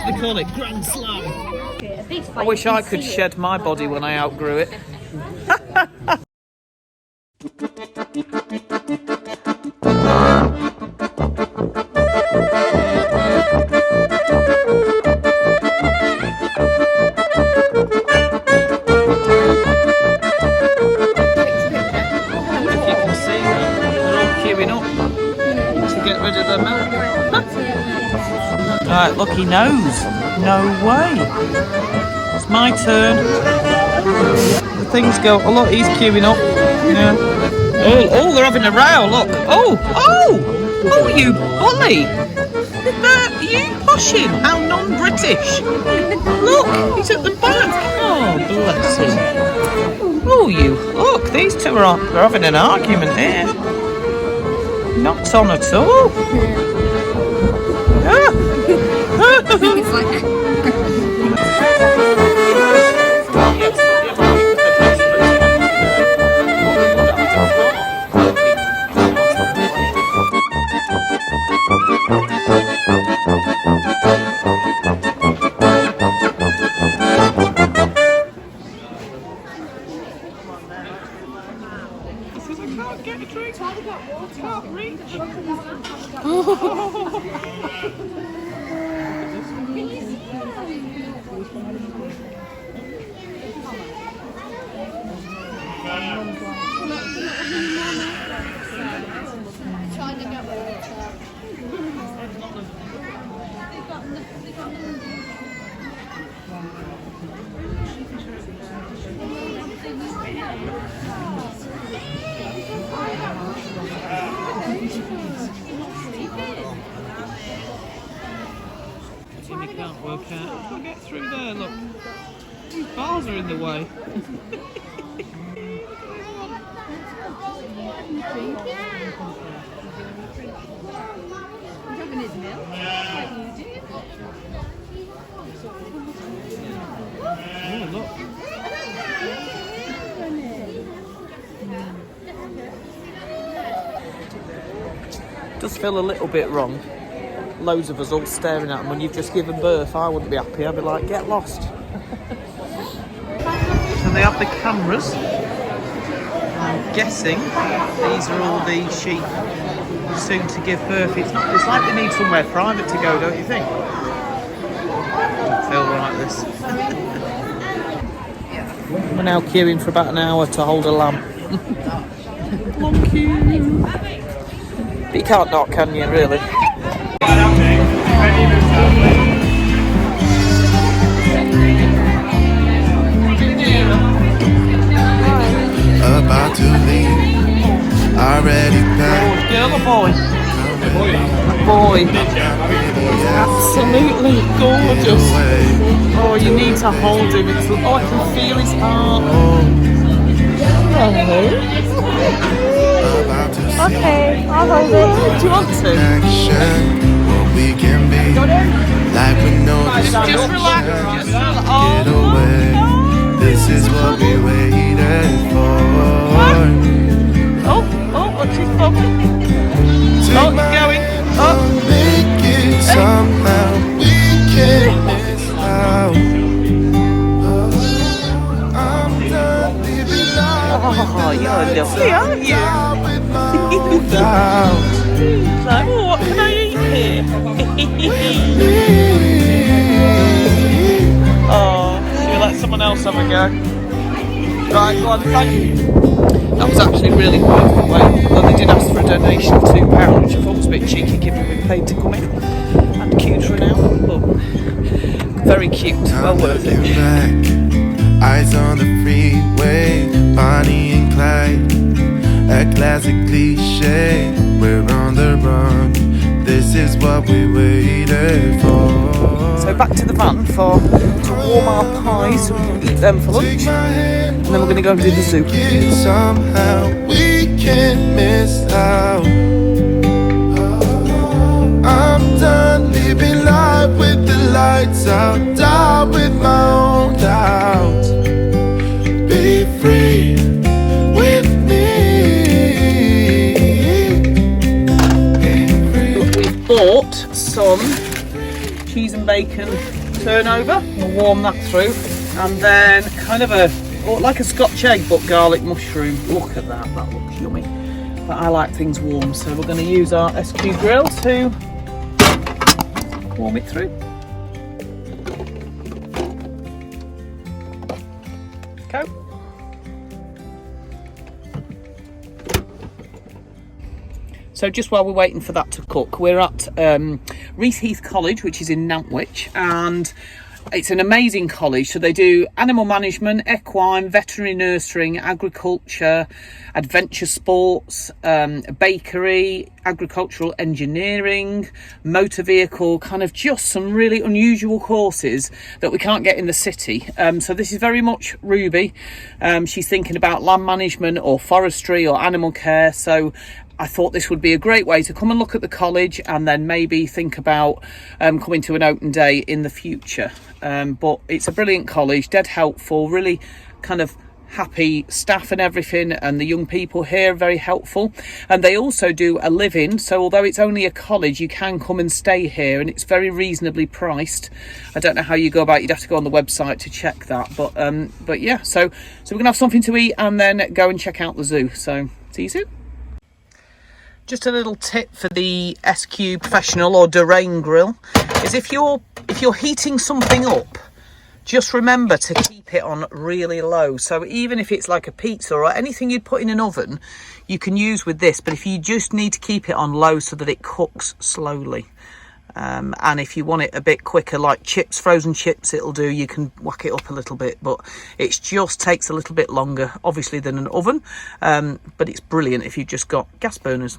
What do they call it? Grand Slam. I wish I could shed my body when I outgrew it. Get rid of the milk. Right, look, he knows. No way. It's my turn. The things go. Oh, look, he's queuing up. Yeah. Oh, they're having a row. Look. Oh, you bully. You push him. How non-British. Look, he's at the back. Oh, bless him. Oh, you. Look, these two are having an argument here. Not on at all. Get a drink. Can't reach. Can't work out. Can't get through there, look. These bars are in the way. Oh, look. Does feel a little bit wrong. Loads of us all staring at them when you've just given birth. I wouldn't be happy. I'd be like, get lost. So they have the cameras. I'm guessing these are all the sheep soon to give birth. It's like they need somewhere private to go, don't you think? I feel like this. We're now queuing for about an hour to hold a lamb. Long queue. But you can't not, can you, really? About to leave, already packed. Girl or boy? Boy. Absolutely gorgeous. Oh, you need to hold him. I can feel his heart. Okay, I'll hold it. Do you want to? We can be like we know just relax. Get away. This is what we waited for. What's his bum? It's going. Make it somehow. We can't miss out. I'm done living life. Oh, you're lovely, aren't you? Like, what can I eat here? Oh, should we let someone else have a go? Right, go on, thank you. That was actually really worth the wait. Though they did ask for a donation of £2, which I thought was a bit cheeky given we paid to come in and queued for an hour, but very cute, well worth it. Back, eyes on the freeway, Bonnie and Clyde, a classic cliche, we're on the run, this is what we waited for. So back to the van to warm our pies so we can eat them for lunch, and then we're going to go and do the zoo. Somehow we can't miss out. I'm done living life with the lights out, die with my own doubts. Be free with me. We've bought some cheese and bacon bacon turnover. We'll warm that through, and then kind of like a Scotch egg but garlic mushroom. Look at that, that looks yummy. But I like things warm, so we're going to use our SQ grill to warm it through. Okay. So just while we're waiting for that to cook, we're at Reaseheath College, which is in Nantwich, and it's an amazing college. So they do animal management, equine, veterinary nursing, agriculture, adventure sports, bakery, agricultural engineering, motor vehicle, kind of just some really unusual courses that we can't get in the city. So this is very much Ruby. She's thinking about land management or forestry or animal care. So I thought this would be a great way to come and look at the college and then maybe think about coming to an open day in the future. But it's a brilliant college, dead helpful, really kind of happy staff and everything, and the young people here are very helpful. And they also do a live-in, so although it's only a college, you can come and stay here, and it's very reasonably priced. I don't know how you go about it. You'd have to go on the website to check that, but yeah, so we're gonna have something to eat and then go and check out the zoo. So see you soon. Just a little tip for the SQ Professional or Durain grill is if you're heating something up, just remember to keep it on really low. So even if it's like a pizza or anything you'd put in an oven, you can use with this, but if you just need to keep it on low so that it cooks slowly. And if you want it a bit quicker, like chips, frozen chips, it'll do, you can whack it up a little bit, but it just takes a little bit longer obviously than an oven, but it's brilliant if you've just got gas burners.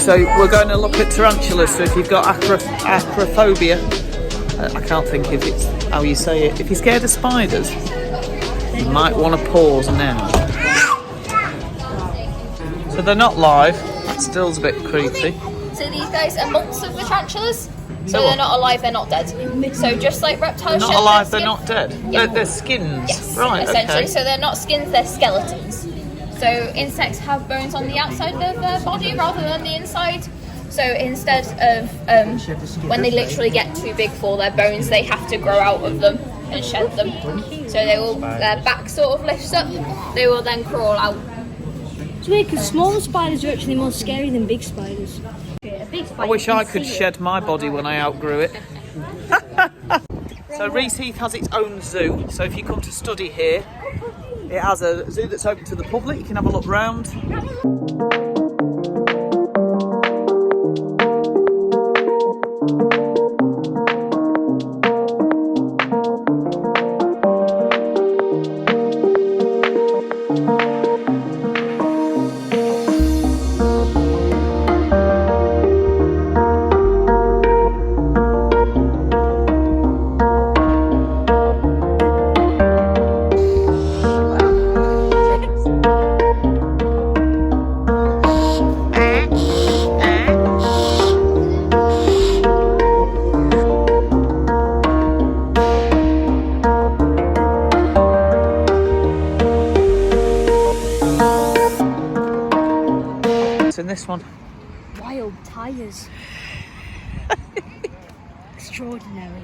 So we're going to look at tarantulas. So if you've got acrophobia, I can't think if it's how you say it. If you're scared of spiders, you might want to pause now. So they're not live. That still's a bit creepy. So these guys are monks of the tarantulas. So they're not alive, they're not dead. So just like reptiles, not alive, they're not dead. Yeah. They're skins. Yes, right? Essentially, okay. so they're not skins, they're skeletons. So insects have bones on the outside of their body rather than the inside. So instead of when they literally get too big for their bones, they have to grow out of them. and shed them. So they will, their back sort of lifts up, they will then crawl out. It's weird because smaller spiders are actually more scary than big spiders. I wish I could shed my body when I outgrew it. So Reaseheath has its own zoo, so if you come to study here, it has a zoo that's open to the public. You can have a look round. In this one, Wild tires. Extraordinary.